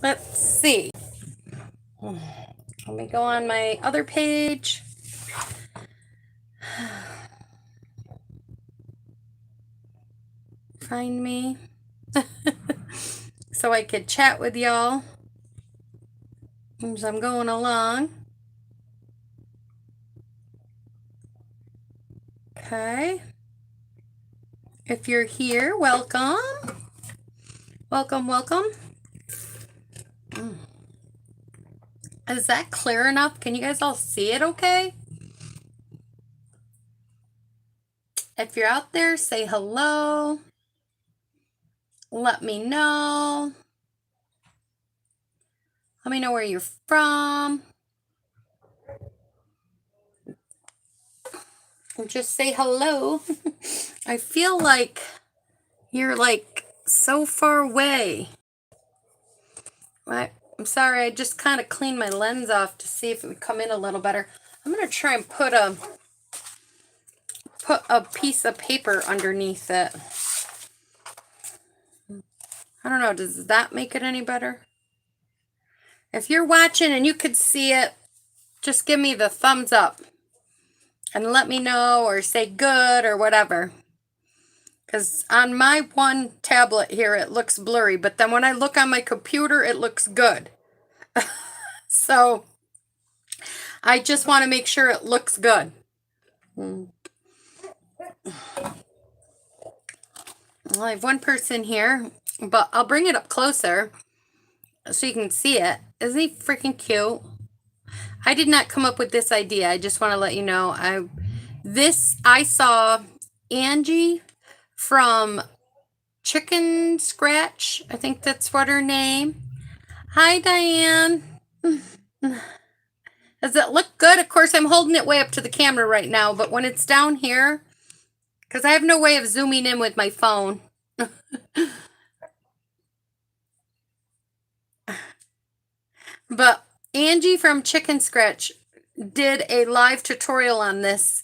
Let's see. Let me go on my other page. Find me. So I could chat with y'all as I'm going along. Okay. If you're here, welcome. Welcome, welcome. Is that clear enough? Can you guys all see it okay? If you're out there, say hello. Let me know. Let me know where you're from. And just say hello. I feel like you're like so far away. I'm sorry, I just kind of cleaned my lens off to see if it would come in a little better. I'm going to try and put a piece of paper underneath it. I don't know, does that make it any better? If you're watching and you could see it, just give me the thumbs up and let me know or say good or whatever. Because on my one tablet here, it looks blurry, but then when I look on my computer, it looks good. So I just want to make sure it looks good. Well, I have one person here, but I'll bring it up closer so you can see it. Isn't he freaking cute? I did not come up with this idea. I just want to let you know. I saw Angie from Chicken Scratch. I think that's what her name. Hi, Diane. Does it look good? Of course, I'm holding it way up to the camera right now, but when it's down here, because I have no way of zooming in with my phone. But Angie from Chicken Scratch did a live tutorial on this,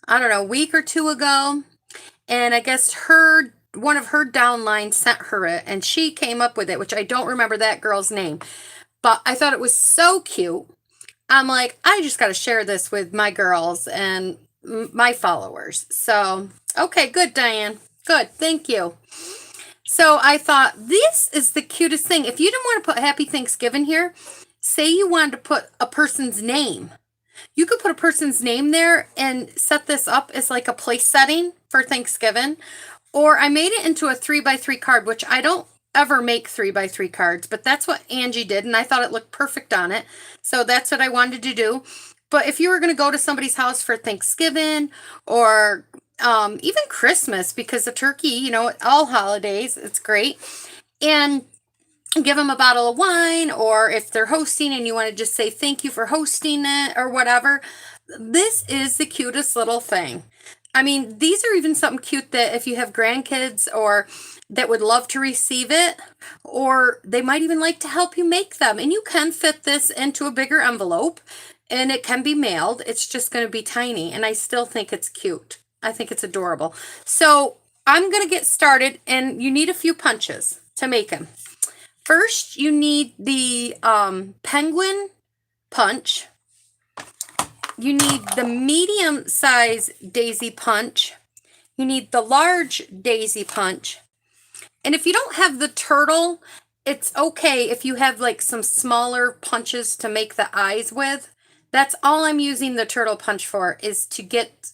I don't know, a week or two ago. And I guess one of her downlines sent her it, and she came up with it, which I don't remember that girl's name. But I thought it was so cute. I'm like, I just got to share this with my girls and my followers. So, okay, good, Diane. Good, thank you. So I thought this is the cutest thing. If you didn't want to put Happy Thanksgiving here, say you wanted to put a person's name. You could put a person's name there and set this up as like a place setting for Thanksgiving. Or I made it into a 3x3 card, which I don't ever make 3x3 cards, but that's what Angie did, and I thought it looked perfect on it. So that's what I wanted to do. But if you were going to go to somebody's house for Thanksgiving or even Christmas, because the turkey, you know, all holidays, it's great. And give them a bottle of wine, or if they're hosting and you want to just say thank you for hosting it or whatever, this is the cutest little thing. I mean, these are even something cute that if you have grandkids or that would love to receive it, or they might even like to help you make them. And you can fit this into a bigger envelope and it can be mailed. It's just going to be tiny, and I still think it's cute. I think it's adorable. So I'm going to get started, and you need a few punches to make them. First, you need the penguin punch. You need the medium size daisy punch. You need the large daisy punch. And if you don't have the turtle, it's okay if you have like some smaller punches to make the eyes with. That's all I'm using the turtle punch for, is to get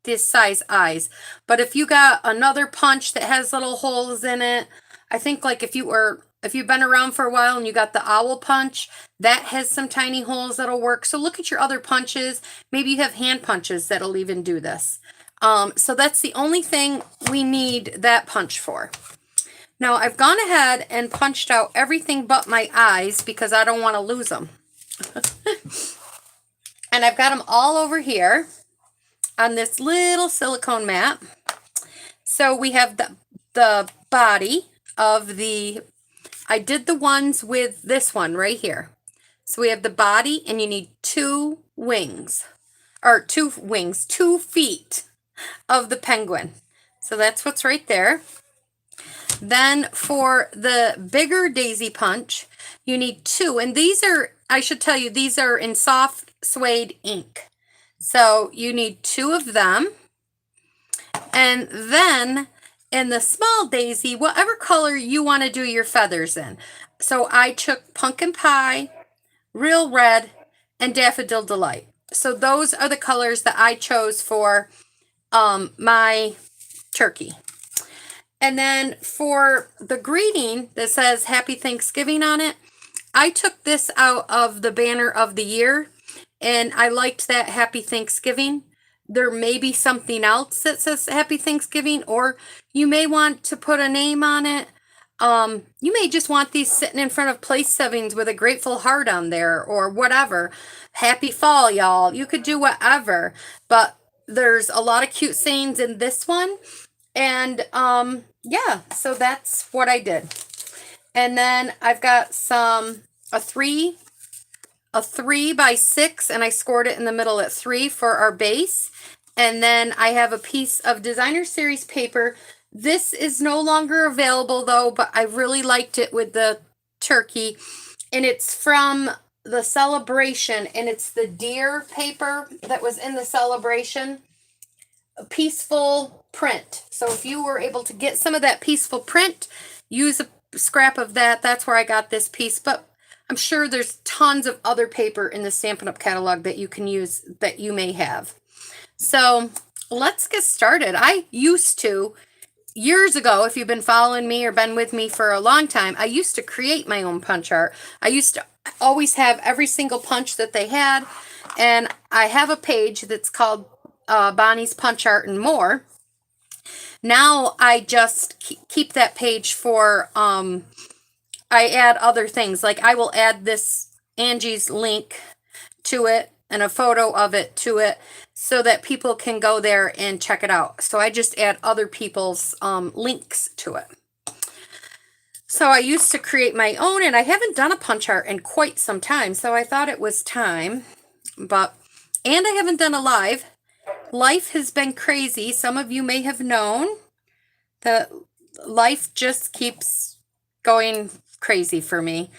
this size eyes. But if you got another punch that has little holes in it, I think like if you've been around for a while and you got the owl punch, that has some tiny holes that'll work. So look at your other punches. Maybe you have hand punches that'll even do this. So that's the only thing we need that punch for. Now I've gone ahead and punched out everything but my eyes because I don't want to lose them. And I've got them all over here on this little silicone mat. So we have the body of I did the ones with this one right here. So we have the body, and you need two feet of the penguin. So that's what's right there. Then for the bigger daisy punch, You need 2, and these are, I should tell you, these are in soft suede ink. So you need 2 of them. And then in the small daisy, whatever color you want to do your feathers in. So I took Pumpkin Pie, Real Red, and Daffodil Delight. So those are the colors that I chose for my turkey. And then for the greeting that says Happy Thanksgiving on it, I took this out of the banner of the year, and I liked that Happy Thanksgiving. There may be something else that says Happy Thanksgiving, or you may want to put a name on it. You may just want these sitting in front of place sevens with a grateful heart on there, or whatever. Happy fall, y'all. You could do whatever, but there's a lot of cute sayings in this one. And yeah, so that's what I did. And then I've got a 3 by 6, and I scored it in the middle at 3 for our base. And then I have a piece of Designer Series paper. This is no longer available though, but I really liked it with the turkey. And it's from the celebration, and it's the deer paper that was in the celebration. A peaceful print. So if you were able to get some of that peaceful print, use a scrap of that. That's where I got this piece, but I'm sure there's tons of other paper in the Stampin' Up! Catalog that you can use that you may have. So let's get started. I used to, years ago, if you've been following me or been with me for a long time, I used to create my own punch art. I used to always have every single punch that they had, and I have a page that's called Bonnie's Punch Art and More. Now I just keep that page for, I add other things. Like I will add this Angie's link to it and a photo of it to it so that people can go there and check it out. So I just add other people's links to it. So I used to create my own, and I haven't done a punch art in quite some time. So I thought it was time, and I haven't done a live. Life has been crazy. Some of you may have known that life just keeps going crazy for me.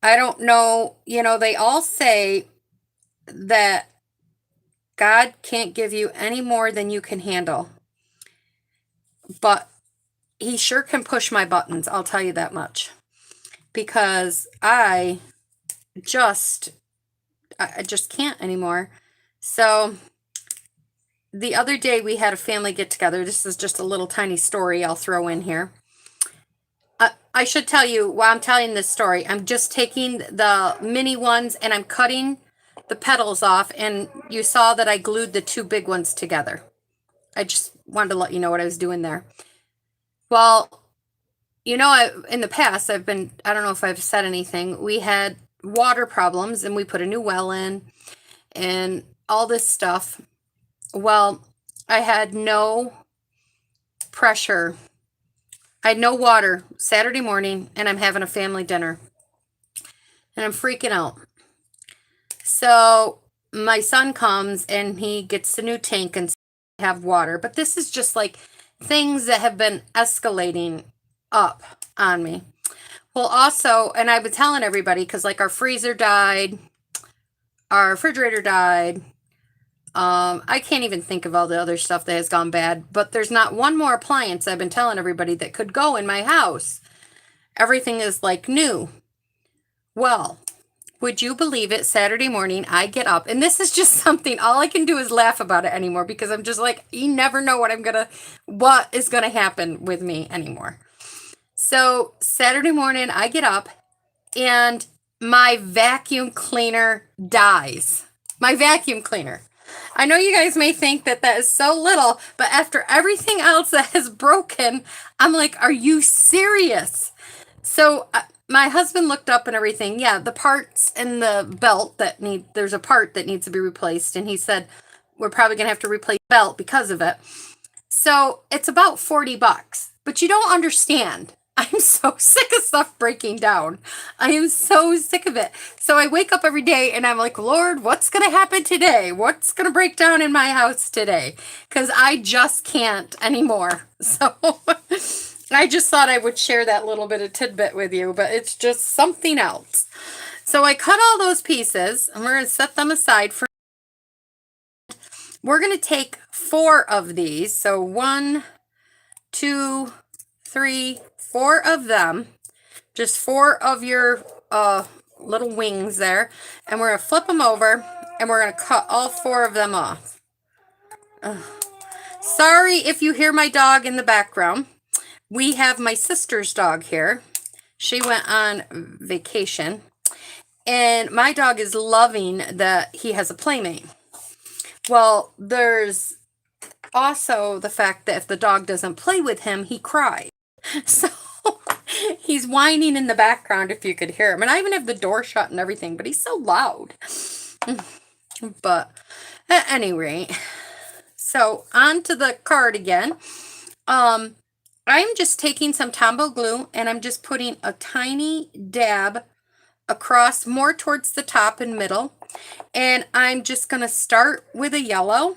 I don't know, they all say that God can't give you any more than you can handle. But he sure can push my buttons, I'll tell you that much. Because I just can't anymore. So the other day we had a family get together. This is just a little tiny story I'll throw in here. I should tell you while I'm telling this story, I'm just taking the mini ones and I'm cutting the petals off, and you saw that I glued the 2 big ones together. I just wanted to let you know what I was doing there. Well, in the past, I don't know if I've said anything, we had water problems and we put a new well in and all this stuff. Well, I had no pressure. I had no water Saturday morning, and I'm having a family dinner. And I'm freaking out. So my son comes and he gets the new tank and have water. But this is just like things that have been escalating up on me. Well, also, and I've been telling everybody, because like our freezer died, our refrigerator died. I can't even think of all the other stuff that has gone bad, but there's not one more appliance I've been telling everybody that could go in my house. Everything is like new. Well, would you believe it? Saturday morning, I get up, and this is just something, all I can do is laugh about it anymore, because I'm just like, you never know what is gonna happen with me anymore. So Saturday morning, I get up, and my vacuum cleaner dies. My vacuum cleaner. I know you guys may think that is so little, but after everything else that has broken, I'm like, are you serious? So my husband looked up and everything. Yeah, the parts and the belt there's a part that needs to be replaced. And he said, we're probably going to have to replace the belt because of it. So it's about $40, but you don't understand. I'm so sick of stuff breaking down. I am so sick of it. So I wake up every day and I'm like, Lord, what's going to happen today? What's going to break down in my house today? Because I just can't anymore. So I just thought I would share that little bit of tidbit with you, but it's just something else. So I cut all those pieces and we're going to set them aside for, we're going to take 4 of these. So 1, 2, 3, 4 of them, just 4 of your little wings there. And we're going to flip them over and we're going to cut all 4 of them off. Sorry if you hear my dog in the background. We have my sister's dog here. She went on vacation. And my dog is loving that he has a playmate. Well, there's also the fact that if the dog doesn't play with him, he cries. So he's whining in the background if you could hear him. And I even have the door shut and everything, but he's so loud. But at any rate, so on to the card again. I'm just taking some Tombow glue and I'm just putting a tiny dab across, more towards the top and middle, and I'm just going to start with a yellow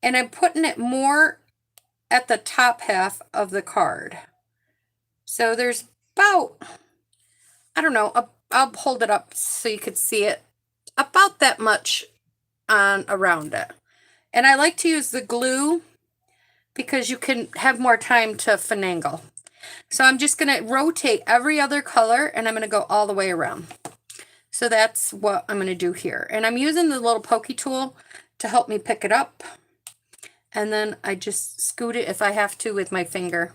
and I'm putting it more at the top half of the card. So there's about, I don't know, I'll hold it up so you could see it, about that much on around it. And I like to use the glue because you can have more time to finagle. So I'm just going to rotate every other color and I'm going to go all the way around. So that's what I'm going to do here. And I'm using the little pokey tool to help me pick it up. And then I just scoot it if I have to with my finger.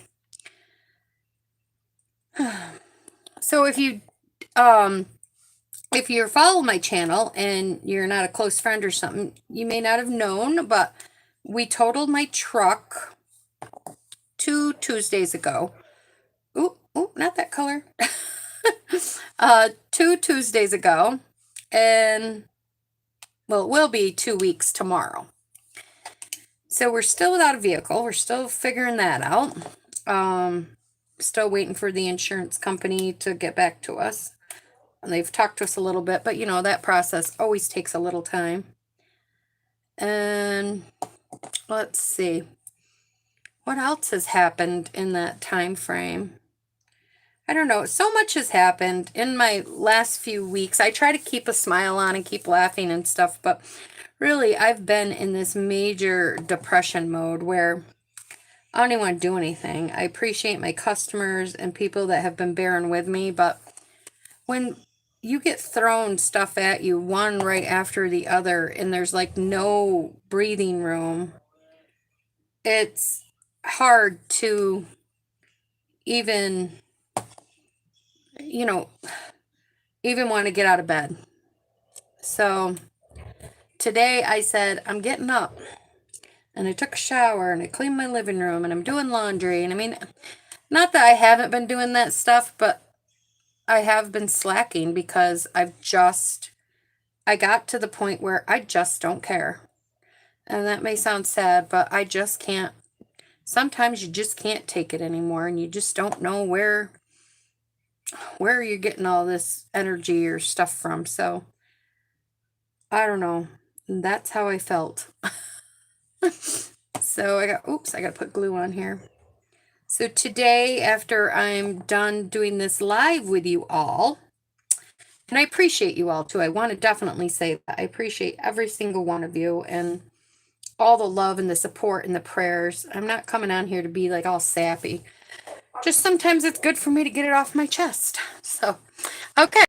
So if you're following my channel and you're not a close friend or something, you may not have known, but we totaled my truck 2 Tuesdays ago. Ooh, not that color. 2 Tuesdays ago, and well, it will be 2 weeks tomorrow. So we're still without a vehicle. We're still figuring that out. Still waiting for the insurance company to get back to us. And they've talked to us a little bit, but you know, that process always takes a little time. And let's see. What else has happened in that time frame? I don't know. So much has happened in my last few weeks. I try to keep a smile on and keep laughing and stuff, but really I've been in this major depression mode where I don't even want to do anything. I appreciate my customers and people that have been bearing with me, but when you get thrown stuff at you one right after the other and there's like no breathing room, it's hard to even, you know, even want to get out of bed. So today I said, I'm getting up, and I took a shower and I cleaned my living room and I'm doing laundry. And I mean, not that I haven't been doing that stuff, but I have been slacking because I got to the point where I just don't care. And that may sound sad, but I just can't. Sometimes you just can't take it anymore and you just don't know where you're getting all this energy or stuff from. So I don't know. That's how I felt. So I got to put glue on here. So today, after I'm done doing this live with you all, and I appreciate you all too. I want to definitely say that I appreciate every single one of you and all the love and the support and the prayers. I'm not coming on here to be like all sappy. Just sometimes it's good for me to get it off my chest. So, okay.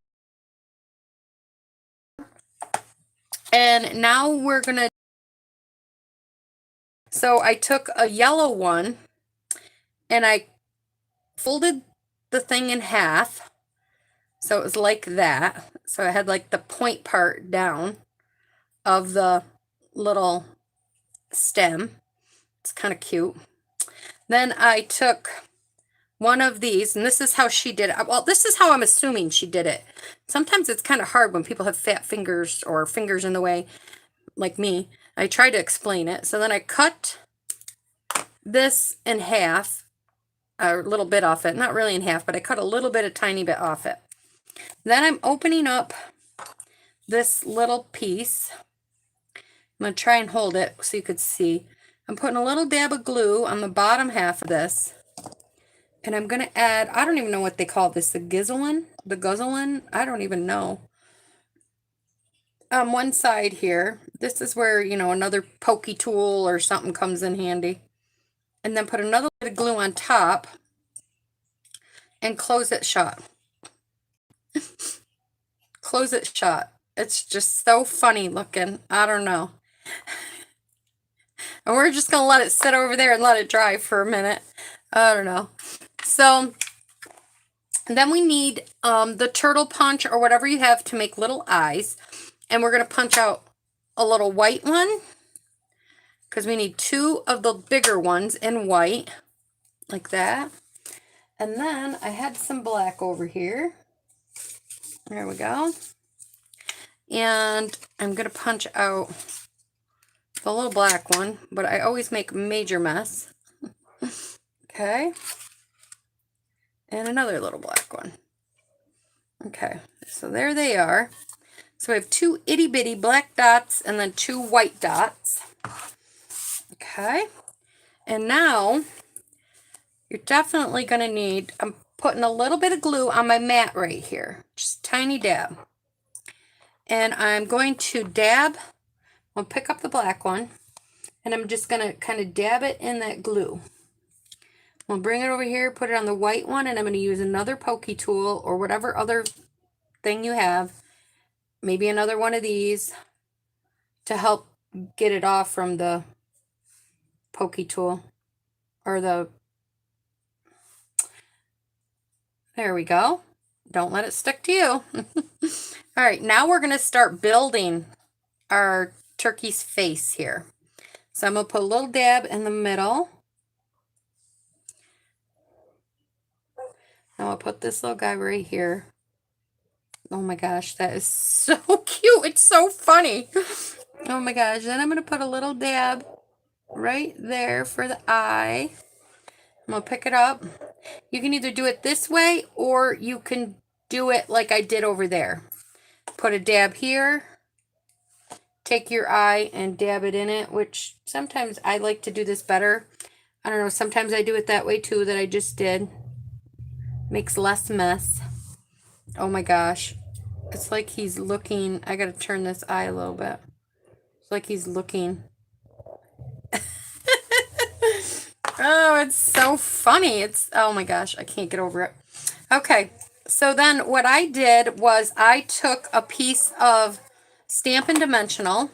And now we're going to, so I took a yellow one and I folded the thing in half. So it was like that. So I had like the point part down of the little stem. It's kind of cute. Then I took one of these, and this is how she did it. Well, this is how I'm assuming she did it. Sometimes it's kind of hard when people have fat fingers or fingers in the way, like me. I try to explain it. So then I cut this in half, a little bit off it. Not really in half, but I cut a little bit, a tiny bit off it. Then I'm opening up this little piece. I'm going to try and hold it so you could see. I'm putting a little dab of glue on the bottom half of this. And I'm going to add, I don't even know what they call this, the guzzlin, I don't even know. On one side here, this is where, you know, another pokey tool or something comes in handy. And then put another bit of glue on top and close it shut. Close it shut. It's just so funny looking. I don't know. And we're just going to let it sit over there and let it dry for a minute. I don't know. So then we need the turtle punch or whatever you have to make little eyes. And we're going to punch out a little white one, because we need 2 of the bigger ones in white, like that. And then I had some black over here. There we go. And I'm going to punch out the little black one, but I always make a major mess. Okay. And another little black one. Okay, so there they are. So we have 2 itty bitty black dots and then 2 white dots. Okay. And now you're definitely going to need, I'm putting a little bit of glue on my mat right here. Just a tiny dab. And I'm going to dab, I'll pick up the black one, and I'm just going to kind of dab it in that glue. I'll bring it over here, put it on the white one, and I'm going to use another pokey tool or whatever other thing you have. Maybe another one of these to help get it off from the pokey tool or the, there we go. Don't let it stick to you. All right, now we're going to start building our turkey's face here. So I'm going to put a little dab in the middle. Now I'll put this little guy right here. Oh my gosh, that is so cute. It's so funny. Oh my gosh. Then I'm going to put a little dab right there for the eye. I'm going to pick it up. You can either do it this way or you can do it like I did over there. Put a dab here. Take your eye and dab it in it, which sometimes I like to do this better. I don't know. Sometimes I do it that way too that I just did. Makes less mess. Oh my gosh. It's like he's looking. I gotta turn this eye a little bit. It's like he's looking. Oh, it's so funny. It's, oh my gosh, I can't get over it. Okay, so then what I did was I took a piece of Stampin' Dimensional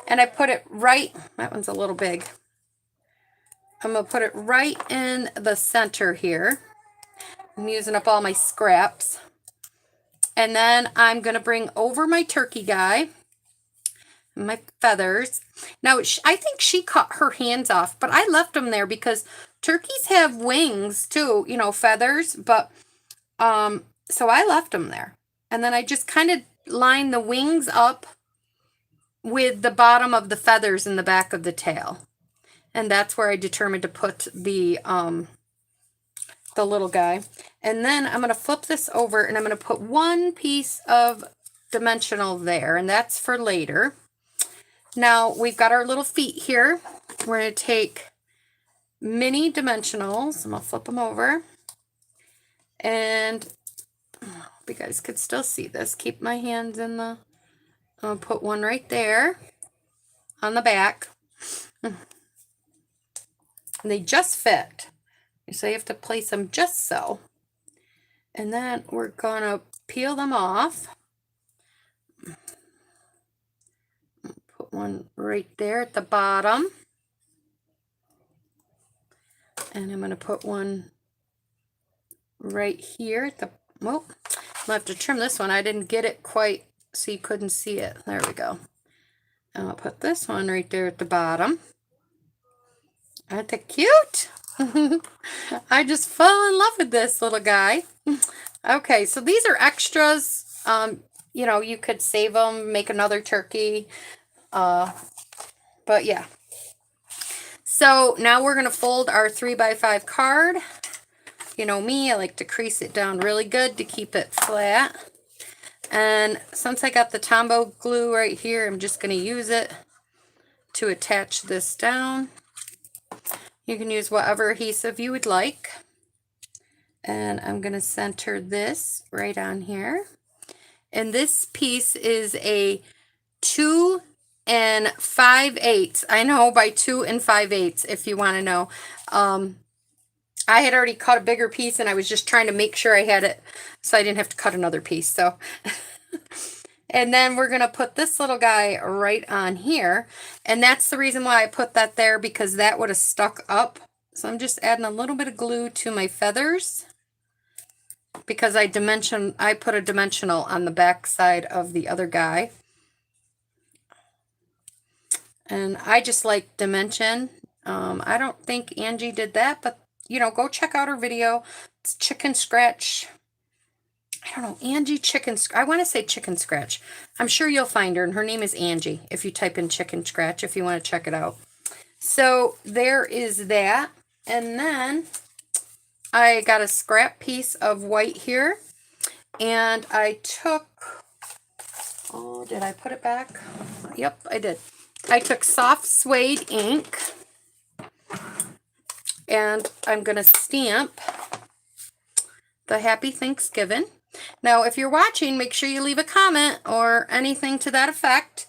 and I put it right, that one's a little big. I'm gonna put it right in the center here. I'm using up all my scraps. And then I'm going to bring over my turkey guy, my feathers. Now, I think she cut her hands off, but I left them there because turkeys have wings too, you know, feathers. But, so I left them there. And then I just kind of line the wings up with the bottom of the feathers in the back of the tail. And that's where I determined to put the little guy. And then I'm going to flip this over and I'm going to put one piece of dimensional there, and that's for later. Now we've got our little feet here. We're going to take mini dimensionals. I'm going to flip them over. And I hope you guys could still see this. Keep my hands in the, I'm going to put one right there on the back. And they just fit. So you have to place them just so. And then we're going to peel them off. Put one right there at the bottom. And I'm going to put one right here at the, well, I'll have to trim this one. I didn't get it quite so you couldn't see it. There we go. And I'll put this one right there at the bottom. Aren't they cute? I just fell in love with this little guy. Okay, so these are extras. You know, you could save them, make another turkey. But yeah. So now we're going to fold our 3x5 card. You know me, I like to crease it down really good to keep it flat. And since I got the Tombow glue right here, I'm just going to use it to attach this down. You can use whatever adhesive you would like. And I'm going to center this right on here. And this piece is a 2 5/8. I know, by 2 5/8, if you want to know. I had already cut a bigger piece and I was just trying to make sure I had it so I didn't have to cut another piece. So, and then we're going to put this little guy right on here. And that's the reason why I put that there, because that would have stuck up. So I'm just adding a little bit of glue to my feathers, because I put a dimensional on the back side of the other guy. And I just like dimension. I don't think Angie did that, but you know, go check out her video. It's Chicken Scratch. I don't know, Angie Chicken. I want to say Chicken Scratch. I'm sure you'll find her, and her name is Angie if you type in Chicken Scratch, if you want to check it out. So there is that. And then I got a scrap piece of white here, and I took, oh, did I put it back? Yep, I did. I took soft suede ink, and I'm going to stamp the Happy Thanksgiving. Now, if you're watching, make sure you leave a comment or anything to that effect,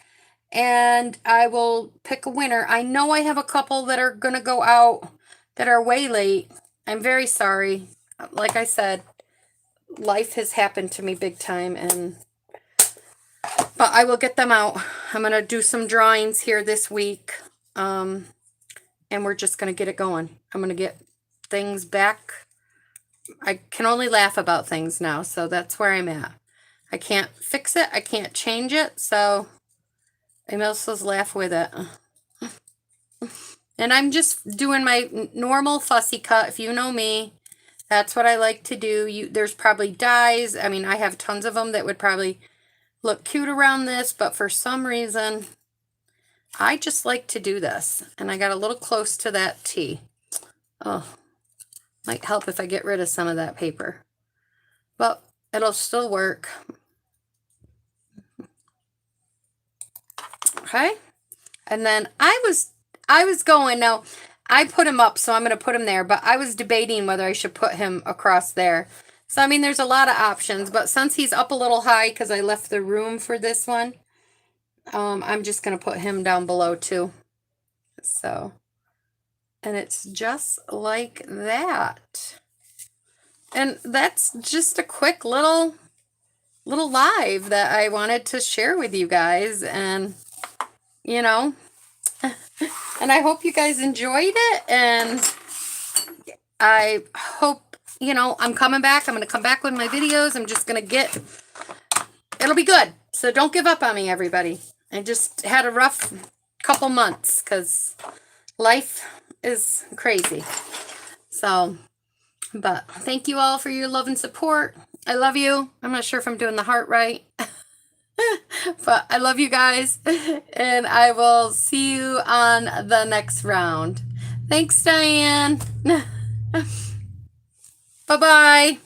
and I will pick a winner. I know I have a couple that are going to go out that are way late. I'm very sorry. Like I said, life has happened to me big time, but I will get them out. I'm going to do some drawings here this week, and we're just going to get it going. I'm going to get things back. I can only laugh about things now, so that's where I'm at. I can't fix it. I can't change it, so I must just laugh with it. And I'm just doing my normal fussy cut. If you know me, that's what I like to do. There's probably dies. I mean, I have tons of them that would probably look cute around this, but for some reason, I just like to do this. And I got a little close to that T. Oh, might help if I get rid of some of that paper, but it'll still work. Okay. And then I was going, now I put him up, so I'm going to put him there, but I was debating whether I should put him across there. So, I mean, there's a lot of options, but since he's up a little high because I left the room for this one, I'm just going to put him down below too. So, and it's just like that. And that's just a quick little live that I wanted to share with you guys. And, you know, and I hope you guys enjoyed it. And I hope, you know, I'm coming back. I'm going to come back with my videos. I'm just going to it'll be good. So don't give up on me, everybody. I just had a rough couple months because life is crazy. So, but thank you all for your love and support. I love you. I'm not sure if I'm doing the heart right. But I love you guys, and I will see you on the next round. Thanks, Diane. Bye-bye.